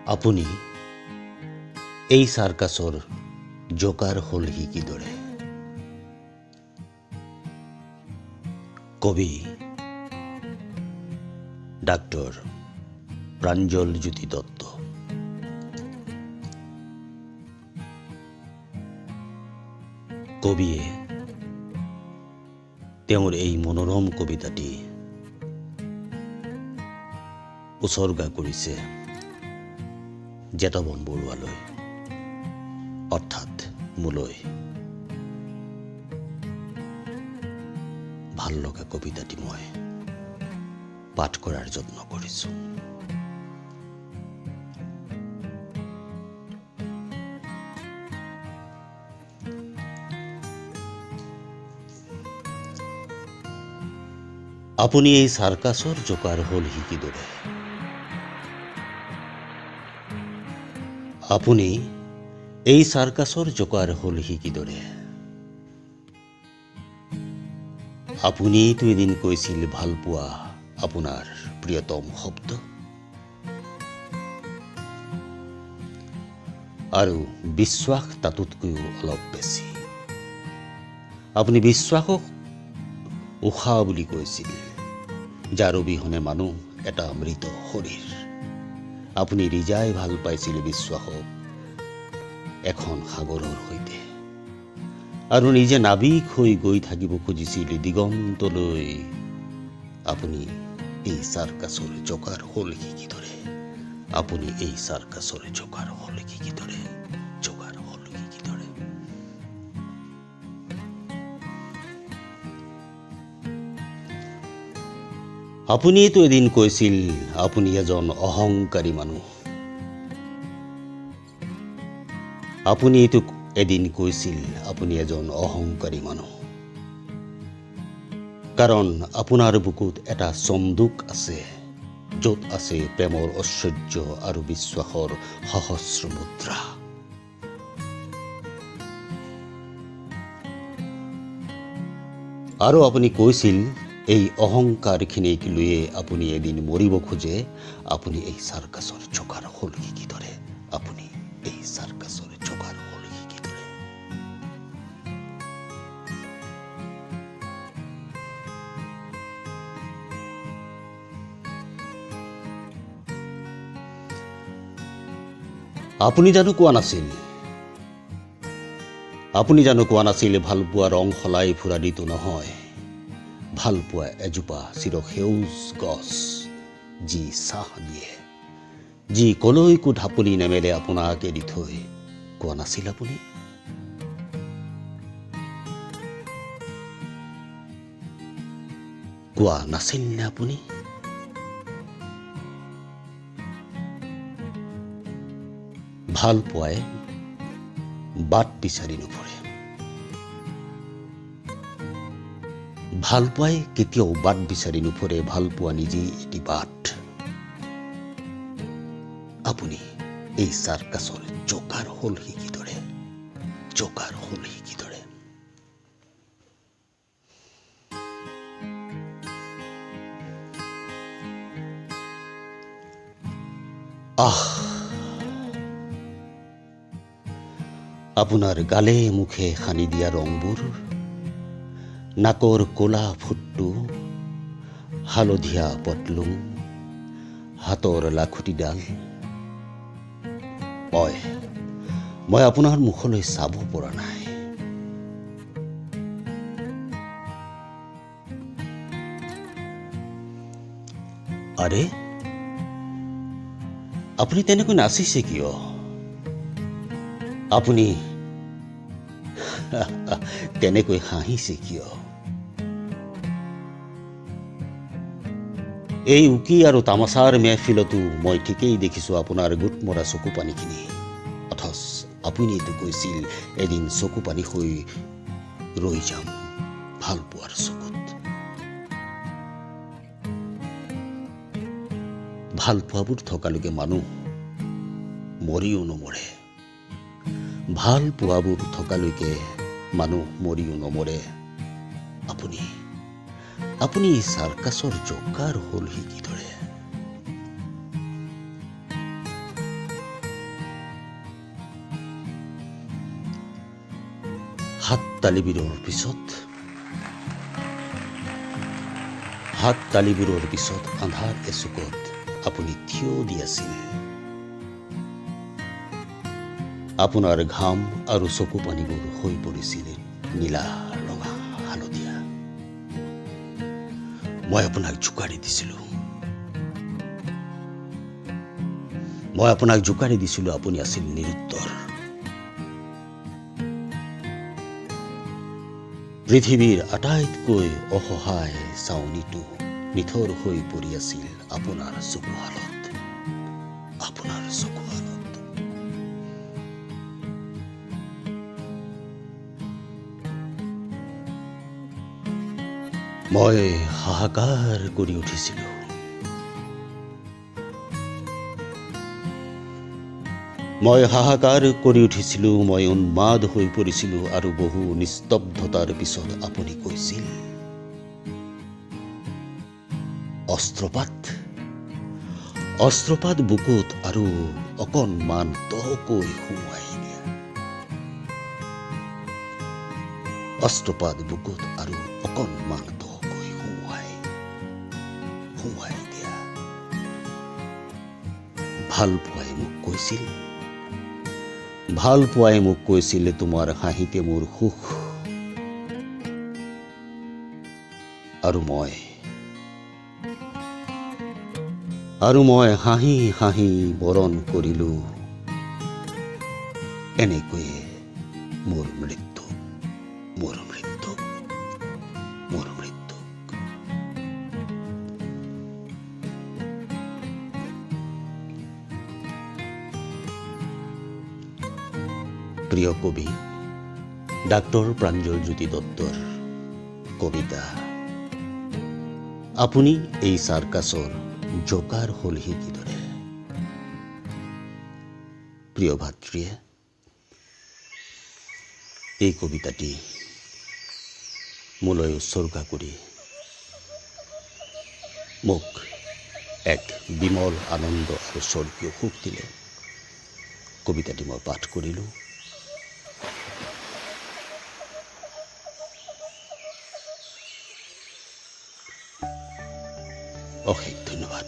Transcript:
আপুনি এই সাৰ্কাসৰ জোকাৰ হলহি কিদৰে? কবি ডাক্তৰ প্ৰাঞ্জল জ্যোতি দত্ত। কবিয়ে তেওঁৰ এই মনোৰম কবিতাটি উৎসৰ্গা কৰিছে জেতবন বৰুৱালৈ, অৰ্থাৎ মোলৈ। ভাল লগা কবিতাটি মই পাঠ কৰাৰ যত্ন কৰিছোঁ। আপুনি এই সাৰ্কাসৰ জোকাৰ হলহি কিদৰে? আপুনি এই সাৰ্কাসৰ জোকাৰ হলহি কিদৰে? আপুনিতো এদিন কৈছিল ভাল পোৱা আপোনাৰ প্ৰিয়তম শব্দ, আৰু বিশ্বাস তাতোতকৈও অলপ বেছি। আপুনি বিশ্বাসক উশাহ বুলি কৈছিল, যাৰ অবিহনে মানুহ এটা মৃত শৰীৰ। আপুনি ৰিজাই ভাল পাইছিল বিশ্বাসক এখন সাগৰৰ সৈতে, আৰু নিজে নাবিক হৈ গৈ থাকিব খুজিছিল দিগন্তলৈ। আপুনি এই সাৰ্কাসৰ জোকাৰ হলহি কিদৰে? আপুনি এই সাৰ্কাসৰ জোকাৰ হলহি কিদৰে? জোকাৰ হলহি কিদৰে? আপুনিতো এদিন কৈছিল আপুনি এজন অহংকাৰী মানুহ। আপুনিতো এদিন কৈছিল আপুনি এজন অহংকাৰী মানুহ, কাৰণ আপোনাৰ বুকুত এটা চন্দুক আছে, য'ত আছে প্ৰেমৰ ঐশ্বৰ্য আৰু বিশ্বাসৰ সহস্ৰ মুদ্ৰা। আৰু আপুনি কৈছিল এই অহংকাৰখিনিক লৈয়ে আপুনি এদিন মৰিব খোজে। আপুনি এই সাৰ্কাসৰ জোকাৰ হলহি কিদৰে? আপুনি এই সাৰ্কাসৰ জোকাৰ হলহি কিদৰে? আপুনি জানো কোৱা নাছিল? আপুনি জানো কোৱা নাছিল ভাল পোৱা ৰং সলাই ফুৰা দিটো নহয়, ভাল পোৱা এজোপা চিৰসেউজ গছ, যি ছাঁ দিয়ে, যি কলৈকো ঢাপলি নেমেলে আপোনাক এৰি থৈ। কোৱা নাছিল আপুনি? কোৱা নাছিল নে আপুনি? ভাল পোৱাই বাট বিচাৰি নুফুৰে। ভাল পোৱাই কেতিয়াও বাট বিচাৰি নুফুৰে, ভাল পোৱা নিজেই এটি বাট। আপুনি এই সাৰ্কাসৰ জোকাৰ হলহি কিদৰে? জোকাৰ হলহি কিদৰে? আপোনাৰ গালে মুখে সানি দিয়া ৰংবোৰ, নাকৰ ক'লা ফুটটো, হালধীয়া পটলুং, হাতৰ লাখুটিডাল। মই আপোনাৰ মুখলৈ চাব পৰা নাই। আৰে, আপুনি তেনেকৈ নাচিছে কিয়? আপুনি তেনেকৈ হাঁহিছে কিয়? এই উকি আৰু তামাচাৰ মেহফিলতো মই ঠিকেই দেখিছোঁ আপোনাৰ গোট মৰা চকু পানীখিনি। অথচ আপুনিতো কৈছিল এদিন চকু পানী হৈ ৰৈ যাম ভাল পোৱাৰ চকুত। ভাল পোৱাবোৰ থকালৈকে মানুহ মৰিও নমৰে। ভাল পোৱাবোৰ থকালৈকে মানুহ মৰিও নমৰে। আপুনি সাৰ্কাসৰ জোকাৰ হলহি কিদৰে? তালিবোৰৰ পিছত আন্ধাৰ এচুকত আপুনি থিয় দি আছিল। আপোনাৰ ঘাম আৰু চকু পানীবোৰ হৈ পৰিছিল নীলা, ৰঙা, হালধীয়া। মই আপোনাক জোকাৰি দিছিলোঁ। আপুনি আছিল নিৰুত্তৰ। পৃথিৱীৰ আটাইতকৈ অসহায় চাৱনিটো নিথৰ হৈ পৰি আছিল আপোনাৰ চকুহালত। মই হাহাকাৰ কৰি উঠিছিলোঁ। মই উন্মাদ হৈ পৰিছিলোঁ আৰু বহু নিস্তব্ধতাৰ পিছত আপুনি কৈছিল, অস্ত্ৰপাত বুকুত আৰু অকণমান তকৈ সুমুৱাই দিয়া। ভাল পোৱাই মোক কৈছিল তোমাৰ হাঁহিতে মোৰ সুখ। আৰু মই হাঁহি হাঁহি বৰণ কৰিলো এনেকৈয়ে মোৰ মৃত্যু। প্ৰিয় কবি ডাক্তৰ প্ৰাঞ্জলজ্যোতি দত্তৰ কবিতা আপুনি এই চাৰ্কাছৰ জোকাৰ হলহি কিদৰে। প্ৰিয় ভাতৃয়ে, এই কবিতাটি মোলৈ উৎসৰ্গা কৰি মোক এক বিমল আনন্দ আৰু স্বৰ্গীয় সুখ দিলে। কবিতাটি মই পাঠ কৰিলোঁ। অশেষ ধন্যবাদ।